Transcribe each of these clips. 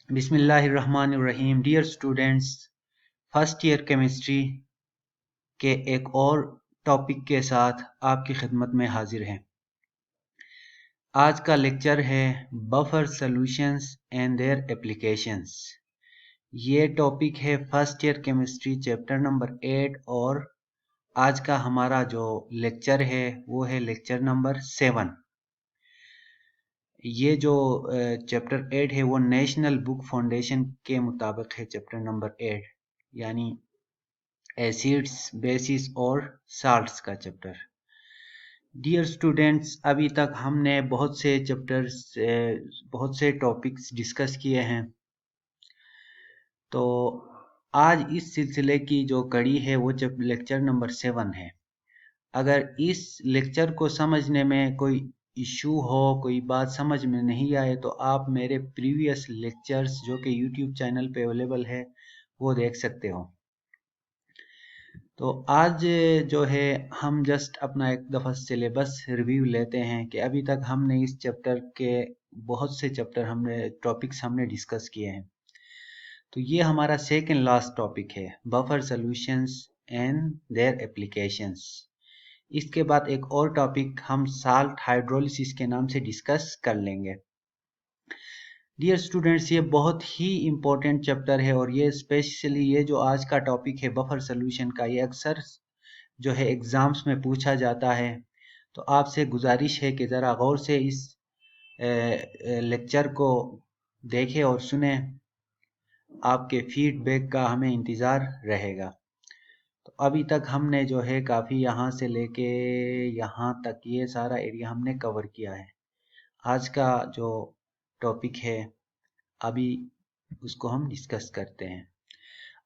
बिस्मिल्लाहिर्रहमानिर्रहीम। Dear students, first year chemistry के एक और टॉपिक के साथ आपकी खिदमत में हाजिर हैं। आज का लेक्चर है buffer solutions and their applications. ये टॉपिक है first year chemistry chapter number 8 और आज का हमारा जो लेक्चर है वो है लेक्चर नंबर 7। ये जो चैप्टर 8 है वो नेशनल बुक फाउंडेशन के मुताबिक है चैप्टर नंबर 8, यानी एसिड्स, बेसिस और साल्ट्स का चैप्टर। डियर स्टूडेंट्स, अभी तक हमने बहुत से चैप्टर्स, बहुत से टॉपिक्स डिस्कस किए हैं। तो आज इस सिलसिले की जो कड़ी है वो लेक्चर नंबर 7 है। अगर इस लेक्चर को समझने में कोई इशू हो, कोई बात समझ में नहीं आए, तो आप मेरे प्रीवियस लेक्चर्स जो कि यूट्यूब चैनल पे अवेलेबल है वो देख सकते हो। तो आज जो है हम जस्ट अपना एक दफ़ा सिलेबस रिव्यू लेते हैं कि अभी तक हमने इस चैप्टर के बहुत से टॉपिक्स हमने डिस्कस किए हैं। तो ये हमारा सेकंड लास्ट टॉपिक है, buffer solutions and their applications. इसके बाद एक और टॉपिक हम साल्ट हाइड्रोलिसिस के नाम से डिस्कस कर लेंगे। डियर स्टूडेंट्स, ये बहुत ही इम्पोर्टेंट चैप्टर है और ये स्पेशली ये जो आज का टॉपिक है बफर सॉल्यूशन का, ये अक्सर जो है एग्ज़ाम्स में पूछा जाता है। तो आपसे गुजारिश है कि ज़रा गौर से इस लेक्चर को देखें और सुने। आपके फीडबैक का हमें इंतज़ार रहेगा। तो अभी तक हमने जो है काफ़ी यहाँ से लेके यहाँ तक ये सारा एरिया हमने कवर किया है। आज का जो टॉपिक है अभी उसको हम डिस्कस करते हैं।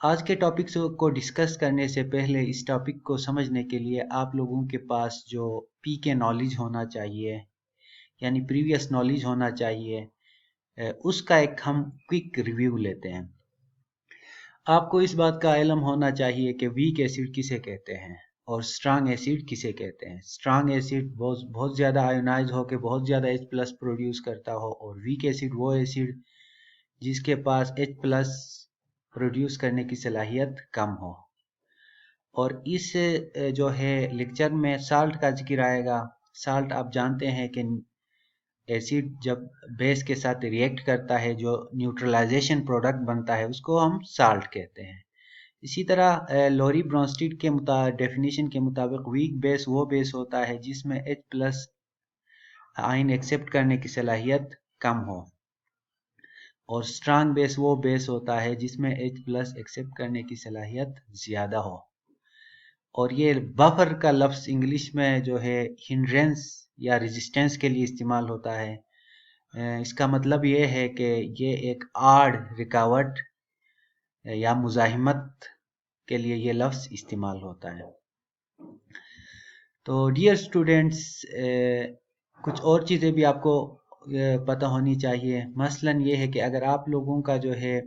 आज के टॉपिक्स को डिस्कस करने से पहले इस टॉपिक को समझने के लिए आप लोगों के पास जो पी के नॉलेज होना चाहिए, यानी प्रीवियस नॉलेज होना चाहिए, उसका एक हम क्विक रिव्यू लेते हैं। आपको इस बात का इल्म होना चाहिए कि वीक एसिड किसे कहते हैं और स्ट्रांग एसिड किसे कहते हैं। स्ट्रांग एसिड बहुत ज़्यादा आयोनाइज होकर बहुत ज़्यादा H+ प्रोड्यूस करता हो, और वीक एसिड वो एसिड जिसके पास H+ प्रोड्यूस करने की सलाहियत कम हो। और इस जो है लेक्चर में साल्ट का जिक्र आएगा। साल्ट आप जानते हैं कि एसिड जब बेस के साथ रिएक्ट करता है, जो न्यूट्रलाइजेशन प्रोडक्ट बनता है उसको हम साल्ट कहते हैं। इसी तरह लोरी ब्रोंस्टीड के डेफिनेशन के मुताबिक वीक बेस वो बेस होता है जिसमें H+ आयन एक्सेप्ट करने की सलाहियत कम हो, और स्ट्रांग बेस वो बेस होता है जिसमें H+ एक्सेप्ट करने की सलाहियत ज़्यादा हो। और ये बफर का लफ्ज़ इंग्लिश में जो है हिंड्रेंस या रेजिस्टेंस के लिए इस्तेमाल होता है। इसका मतलब ये है कि ये एक आड़, रुकावट या मुज़ाहिमत के लिए ये लफ्ज़ इस्तेमाल होता है। तो डियर स्टूडेंट्स, कुछ और चीज़ें भी आपको पता होनी चाहिए। मसलन ये है कि अगर आप लोगों का जो है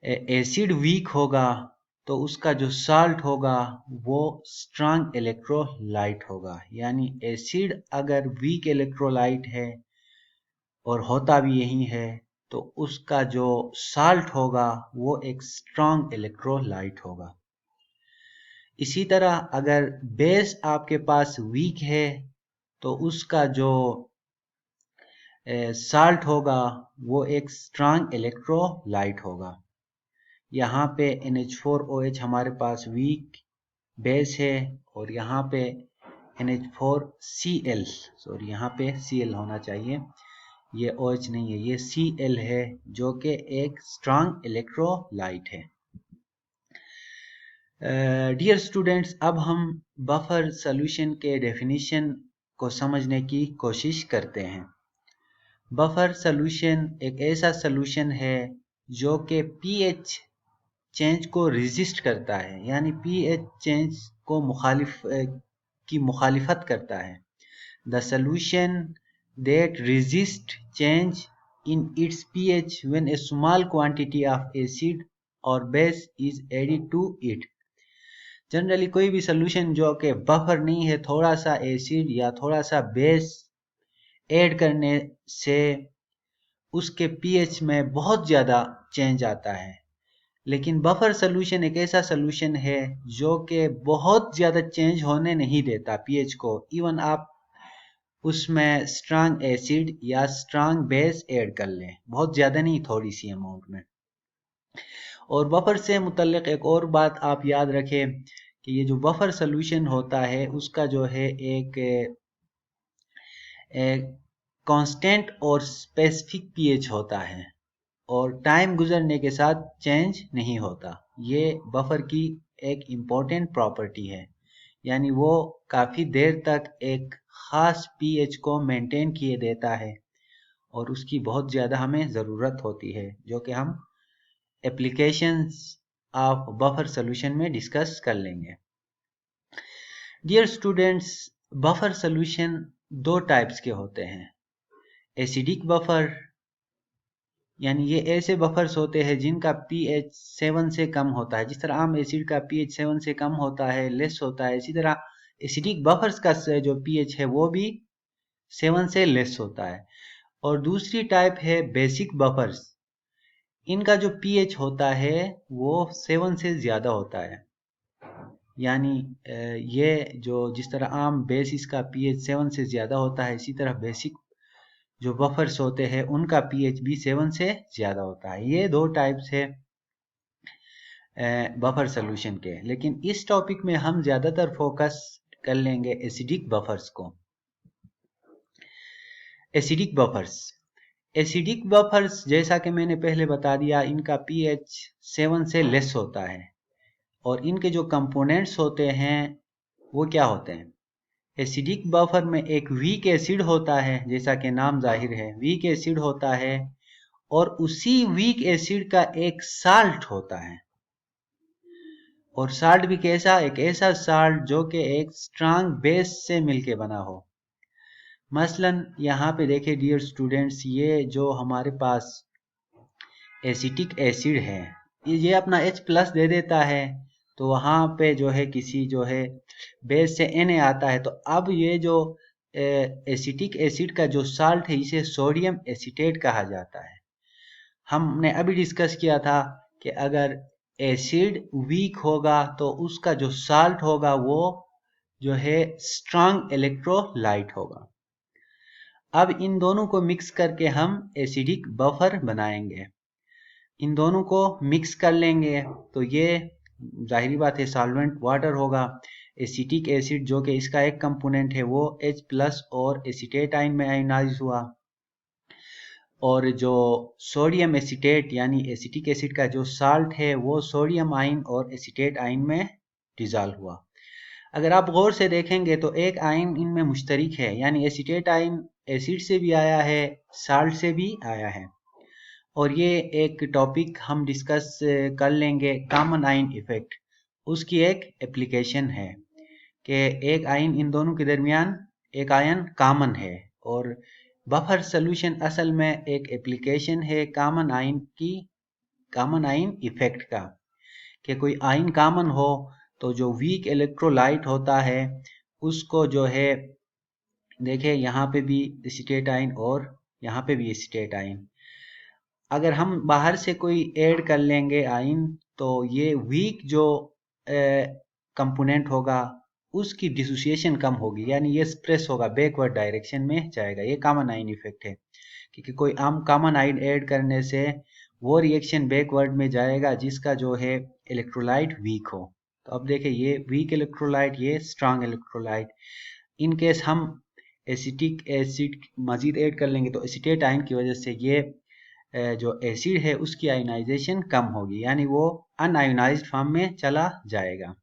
एसिड वीक होगा तो उसका जो साल्ट होगा वो स्ट्रांग इलेक्ट्रोलाइट होगा। यानी एसिड अगर वीक इलेक्ट्रोलाइट है और होता भी यही है, तो उसका जो साल्ट होगा वो एक स्ट्रांग इलेक्ट्रोलाइट होगा। इसी तरह अगर बेस आपके पास वीक है तो उसका जो साल्ट होगा वो एक स्ट्रांग इलेक्ट्रोलाइट होगा। यहाँ पे NH4OH हमारे पास वीक बेस है, और यहाँ पे NH4Cl, सॉरी यहाँ पे Cl होना चाहिए, ये OH नहीं है, ये Cl है जो कि एक स्ट्रांग इलेक्ट्रोलाइट है। डियर स्टूडेंट्स, अब हम बफर सॉल्यूशन के डेफिनेशन को समझने की कोशिश करते हैं। बफर सॉल्यूशन एक ऐसा सॉल्यूशन है जो कि pH चेंज को रेजिस्ट करता है, यानी pH चेंज को मुखालिफत करता है। The solution that resist change in its pH when a small quantity of acid और base is added to it. Generally कोई भी सॉल्यूशन जो कि बफर नहीं है, थोड़ा सा एसिड या थोड़ा सा बेस ऐड करने से उसके पीएच में बहुत ज़्यादा चेंज आता है। लेकिन बफर सोल्यूशन एक ऐसा सोल्यूशन है जो कि बहुत ज़्यादा चेंज होने नहीं देता पीएच को। इवन आप उसमें स्ट्रांग एसिड या स्ट्रांग बेस ऐड कर लें, बहुत ज़्यादा नहीं, थोड़ी सी अमाउंट में। और बफर से मुतल्लिक एक और बात आप याद रखें कि ये जो बफर सोल्यूशन होता है उसका जो है एक कांस्टेंट और स्पेसिफिक पीएच होता है और टाइम गुजरने के साथ चेंज नहीं होता। ये बफर की एक इम्पोर्टेंट प्रॉपर्टी है, यानी वो काफ़ी देर तक एक ख़ास पीएच को मेंटेन किए देता है और उसकी बहुत ज़्यादा हमें ज़रूरत होती है, जो कि हम एप्लीकेशंस ऑफ बफर सोल्यूशन में डिस्कस कर लेंगे। डियर स्टूडेंट्स, बफर सोल्यूशन दो टाइप्स के होते हैं। एसिडिक बफर, यानी ये ऐसे बफर्स होते हैं जिनका pH 7 से कम होता है। जिस तरह आम एसिड का pH 7 से कम होता है, लेस होता है, इसी तरह एसिडिक बफर्स का जो pH है वो भी 7 से लेस होता है। और दूसरी टाइप है बेसिक बफर्स, इनका जो pH होता है वो 7 से ज़्यादा होता है। यानी ये जो जिस तरह आम बेसिस का pH 7 से ज़्यादा होता है, इसी तरह बेसिक जो बफर्स होते हैं उनका pH भी 7 से ज़्यादा होता है। ये दो टाइप्स है बफर सोल्यूशन के। लेकिन इस टॉपिक में हम ज़्यादातर फोकस कर लेंगे एसिडिक बफर्स को। एसिडिक बफर्स जैसा कि मैंने पहले बता दिया, इनका pH 7 से लेस होता है और इनके जो कंपोनेंट्स होते हैं वो क्या होते हैं। एसिडिक बफर में एक वीक एसिड होता है, जैसा कि नाम जाहिर है वीक एसिड होता है, और उसी वीक एसिड का एक साल्ट होता है। और साल्ट भी कैसा, एक ऐसा साल्ट जो कि एक स्ट्रांग बेस से मिलके बना हो। मसलन यहाँ पे देखे डियर स्टूडेंट्स, ये जो हमारे पास एसिटिक एसिड है, ये अपना H+ दे देता है, तो वहाँ पे जो है किसी जो है बेस से Na आता है। तो अब ये जो एसिटिक एसिड का जो साल्ट है इसे सोडियम एसीटेट कहा जाता है। हमने अभी डिस्कस किया था कि अगर एसिड वीक होगा तो उसका जो साल्ट होगा वो जो है स्ट्रांग इलेक्ट्रोलाइट होगा। अब इन दोनों को मिक्स करके हम एसिडिक बफर बनाएंगे। इन दोनों को मिक्स कर लेंगे तो ये जाहिर बात है सॉल्वेंट वाटर होगा। एसिटिक एसिड जो कि इसका एक कंपोनेंट है वो H+ और एसीटेट आयन में आयोनाइज हुआ, और जो सोडियम एसीटेट यानी एसिटिक एसिड का जो साल्ट है वो सोडियम आयन और एसीटेट आयन में डिजॉल्व हुआ। अगर आप गौर से देखेंगे तो एक आयन इनमें मुश्तरिक है, यानी एसीटेट आयन एसिड से भी आया है, साल्ट से भी आया है। और ये एक टॉपिक हम डिस्कस कर लेंगे, कॉमन आयन इफेक्ट। उसकी एक एप्लीकेशन है कि एक आयन इन दोनों के दरमियान एक आयन कॉमन है, और बफर सोल्यूशन असल में एक एप्लीकेशन है कॉमन आयन की, कॉमन आयन इफेक्ट का, कि कोई आयन कॉमन हो तो जो वीक इलेक्ट्रोलाइट होता है उसको जो है, देखें यहाँ पे भी एसीटेट आयन और यहाँ पे भी एसीटेट आयन, अगर हम बाहर से कोई ऐड कर लेंगे आयन तो ये वीक जो कंपोनेंट होगा उसकी डिसोसिएशन कम होगी, यानी ये स्प्रेस होगा, बैकवर्ड डायरेक्शन में जाएगा। ये कॉमन आयन इफेक्ट है, क्योंकि कोई आम कॉमन आयन ऐड करने से वो रिएक्शन बैकवर्ड में जाएगा जिसका जो है इलेक्ट्रोलाइट वीक हो। तो अब देखें ये वीक इलेक्ट्रोलाइट, ये स्ट्रांग इलेक्ट्रोलाइट। इन केस हम एसिटिक एसिड मजीद ऐड कर लेंगे तो एसीटेट आयन की वजह से ये जो एसिड है उसकी आयोनाइजेशन कम होगी, यानी वो अनआयोनाइज्ड फॉर्म में चला जाएगा।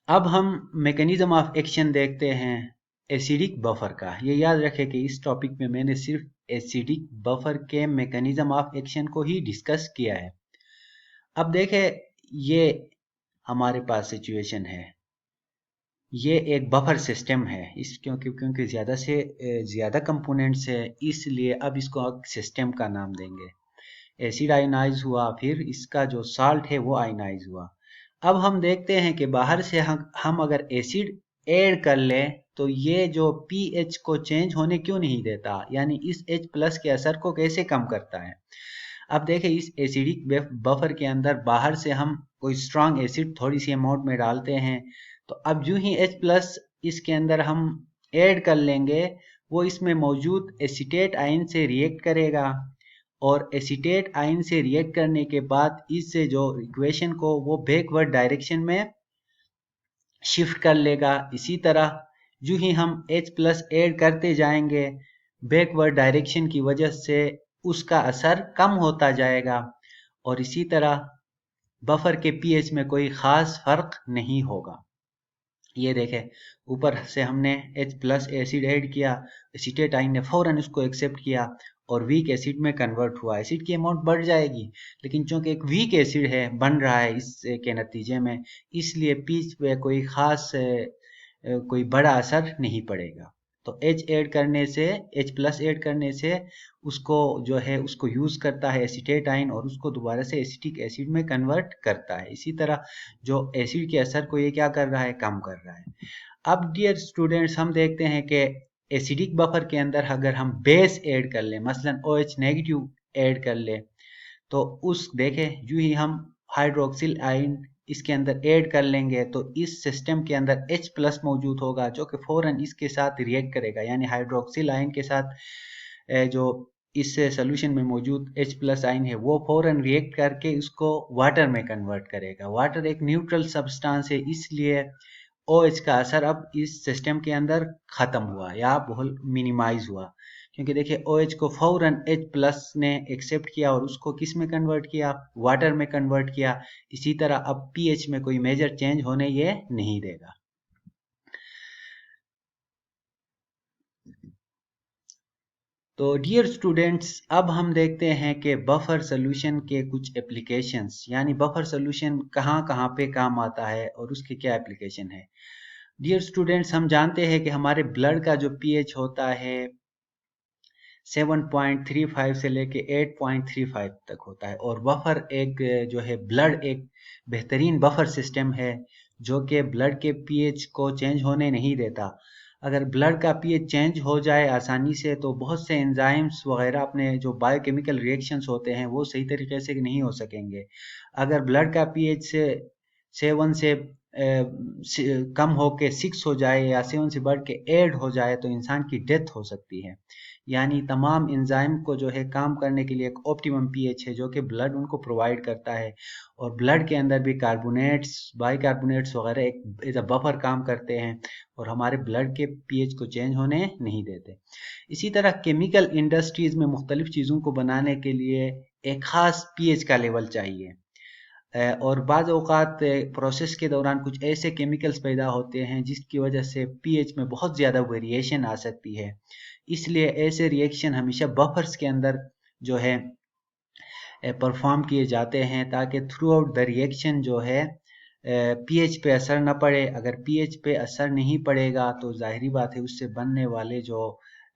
अब हम मैकेनिज्म ऑफ एक्शन देखते हैं एसिडिक बफर का। ये याद रखें कि इस टॉपिक में मैंने सिर्फ एसिडिक बफर के मैकेनिज्म ऑफ एक्शन को ही डिस्कस किया है। अब देखें, ये हमारे पास सिचुएशन है, ये एक बफर सिस्टम है, इस क्योंकि ज़्यादा से ज़्यादा कंपोनेंट्स है इसलिए अब इसको सिस्टम का नाम देंगे। एसिड आयोनाइज हुआ, फिर इसका जो साल्ट है वो आयोनाइज हुआ। अब हम देखते हैं कि बाहर से हम अगर एसिड ऐड कर लें तो ये जो pH को चेंज होने क्यों नहीं देता, यानी इस H+ के असर को कैसे कम करता है। अब देखें इस एसिडिक बफर के अंदर बाहर से हम कोई स्ट्रांग एसिड थोड़ी सी अमाउंट में डालते हैं, तो अब जो ही H+ इसके अंदर हम ऐड कर लेंगे, वो इसमें मौजूद एसीटेट आयन से रिएक्ट करेगा और एसीटेट आयन से रिएक्ट करने के बाद इससे जो इक्वेशन को वो बैकवर्ड डायरेक्शन में शिफ्ट कर लेगा। इसी तरह जो ही हम H+ ऐड करते जाएंगे, बैकवर्ड डायरेक्शन की वजह से उसका असर कम होता जाएगा और इसी तरह बफर के pH में कोई ख़ास फ़र्क नहीं होगा। ये देखें, ऊपर से हमने H+ एसिड ऐड किया, एसीटेट आयन ने फ़ौरन उसको एक्सेप्ट किया और वीक एसिड में कन्वर्ट हुआ। एसिड की अमाउंट बढ़ जाएगी, लेकिन चूंकि एक वीक एसिड है बन रहा है इसके नतीजे में, इसलिए पीच पे कोई ख़ास कोई बड़ा असर नहीं पड़ेगा। तो H ऐड करने से, H+ ऐड करने से उसको जो है उसको यूज़ करता है एसीटेट आयन और उसको दोबारा से एसिटिक एसिड में कन्वर्ट करता है। इसी तरह जो एसिड के असर को ये क्या कर रहा है, कम कर रहा है। अब डियर स्टूडेंट्स, हम देखते हैं कि एसिडिक बफर के अंदर अगर हम बेस ऐड कर लें, मसलन OH नेगेटिव ऐड कर लें, तो उस देखें जो ही हम हाइड्रोक्सिल आयन इसके अंदर ऐड कर लेंगे तो इस सिस्टम के अंदर H+ मौजूद होगा जो कि फ़ौरन इसके साथ रिएक्ट करेगा, यानी हाइड्रोक्सिल आयन के साथ जो इस सोल्यूशन में मौजूद H+ आयन है वो फ़ौरन रिएक्ट करके इसको वाटर में कन्वर्ट करेगा। वाटर एक न्यूट्रल सब्सटेंस है, इसलिए OH का असर अब इस सिस्टम के अंदर ख़त्म हुआ या बहुत मिनिमाइज हुआ, क्योंकि देखिए OH को फ़ौरन H+ ने एक्सेप्ट किया और उसको किस में कन्वर्ट किया, वाटर में कन्वर्ट किया। इसी तरह अब pH में कोई मेजर चेंज होने ये नहीं देगा। तो डियर स्टूडेंट्स, अब हम देखते हैं कि बफर सोल्यूशन के कुछ एप्लीकेशंस, यानी बफर सोल्यूशन कहाँ कहाँ पे काम आता है और उसके क्या एप्लीकेशन है। डियर स्टूडेंट्स, हम जानते हैं कि हमारे ब्लड का जो pH होता है 7.35 से लेके 8.35 तक होता है और बफर एक जो है ब्लड एक बेहतरीन बफर सिस्टम है जो कि ब्लड के pH को चेंज होने नहीं देता। अगर ब्लड का pH चेंज हो जाए आसानी से तो बहुत से एंजाइम्स वगैरह अपने जो बायोकेमिकल रिएक्शंस होते हैं वो सही तरीके से नहीं हो सकेंगे। अगर ब्लड का pH से 7 से कम होके 6 हो जाए या 7 से बढ़ के 8 हो जाए तो इंसान की डेथ हो सकती है। यानी तमाम एंजाइम को जो है काम करने के लिए एक ऑप्टिमम pH है जो कि ब्लड उनको प्रोवाइड करता है और ब्लड के अंदर भी कार्बोनेट्स, बाइकार्बोनेट्स वगैरह एक एज अ बफर काम करते हैं और हमारे ब्लड के pH को चेंज होने नहीं देते। इसी तरह केमिकल इंडस्ट्रीज में मुख्तलिफ चीज़ों को बनाने के लिए एक ख़ास pH का लेवल चाहिए और बाज़ औक़ात प्रोसेस के दौरान कुछ ऐसे केमिकल्स पैदा होते हैं जिसकी वजह से pH में बहुत ज़्यादा वेरिएशन आ सकती है। इसलिए ऐसे रिएक्शन हमेशा बफर्स के अंदर जो है परफॉर्म किए जाते हैं ताकि थ्रू आउट द रिएक्शन जो है pH पे असर न पड़े। अगर pH पे असर नहीं पड़ेगा तो ज़ाहिरी बात है उससे बनने वाले जो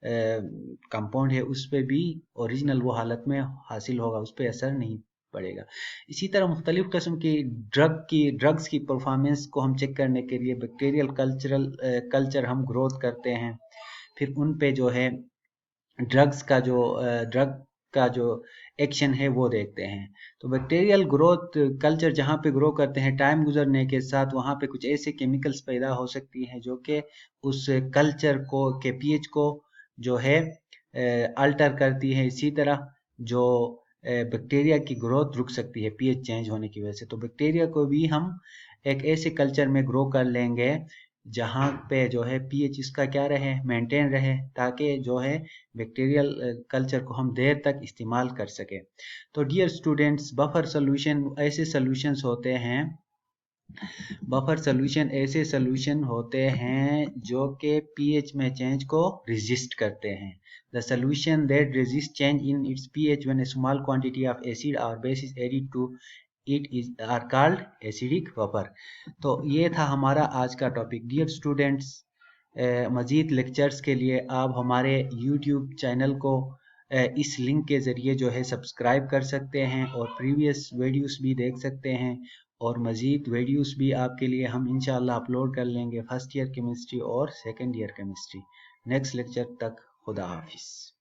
कंपाउंड है उस पर भी ओरिजिनल वो हालत में हासिल होगा, उस पर असर नहीं पड़ेगा। इसी तरह मुख्तलिफ़ किस्म की ड्रग्स की परफॉर्मेंस को हम चेक करने के लिए बैक्टीरियल कल्चर हम ग्रोथ करते हैं, फिर उन पे जो है ड्रग का जो एक्शन है वो देखते हैं। तो बैक्टीरियल ग्रोथ कल्चर जहाँ पे ग्रो करते हैं, टाइम गुजरने के साथ वहाँ पे कुछ ऐसे केमिकल्स पैदा हो सकती हैं जो कि उस कल्चर को के pH को जो है अल्टर करती है। इसी तरह जो बैक्टीरिया की ग्रोथ रुक सकती है pH चेंज होने की वजह से। तो बैक्टीरिया को भी हम एक ऐसे कल्चर में ग्रो कर लेंगे जहाँ पे जो है pH इसका क्या रहे, मेंटेन रहे, ताकि जो है बैक्टीरियल कल्चर को हम देर तक इस्तेमाल कर सके। तो डियर स्टूडेंट्स, बफर सोल्यूशन ऐसे सोल्यूशंस होते हैं, बफर सोल्यूशन ऐसे सोल्यूशन होते हैं जो कि pH में चेंज को रेजिस्ट करते हैं। The solution that resist change in its pH when a small quantity of acid or base is added to it is are called acidic buffer। तो ये था हमारा आज का टॉपिक। डियर स्टूडेंट्स, मज़ीद लेक्चर्स के लिए आप हमारे YouTube चैनल को इस लिंक के ज़रिए जो है सब्सक्राइब कर सकते हैं और प्रीवियस वीडियोस भी देख सकते हैं और मज़ीद वीडियोस भी आपके लिए हम इंशाल्लाह अपलोड कर लेंगे फर्स्ट ईयर केमिस्ट्री और second year chemistry. Next lecture तक खुदा हाफिज़।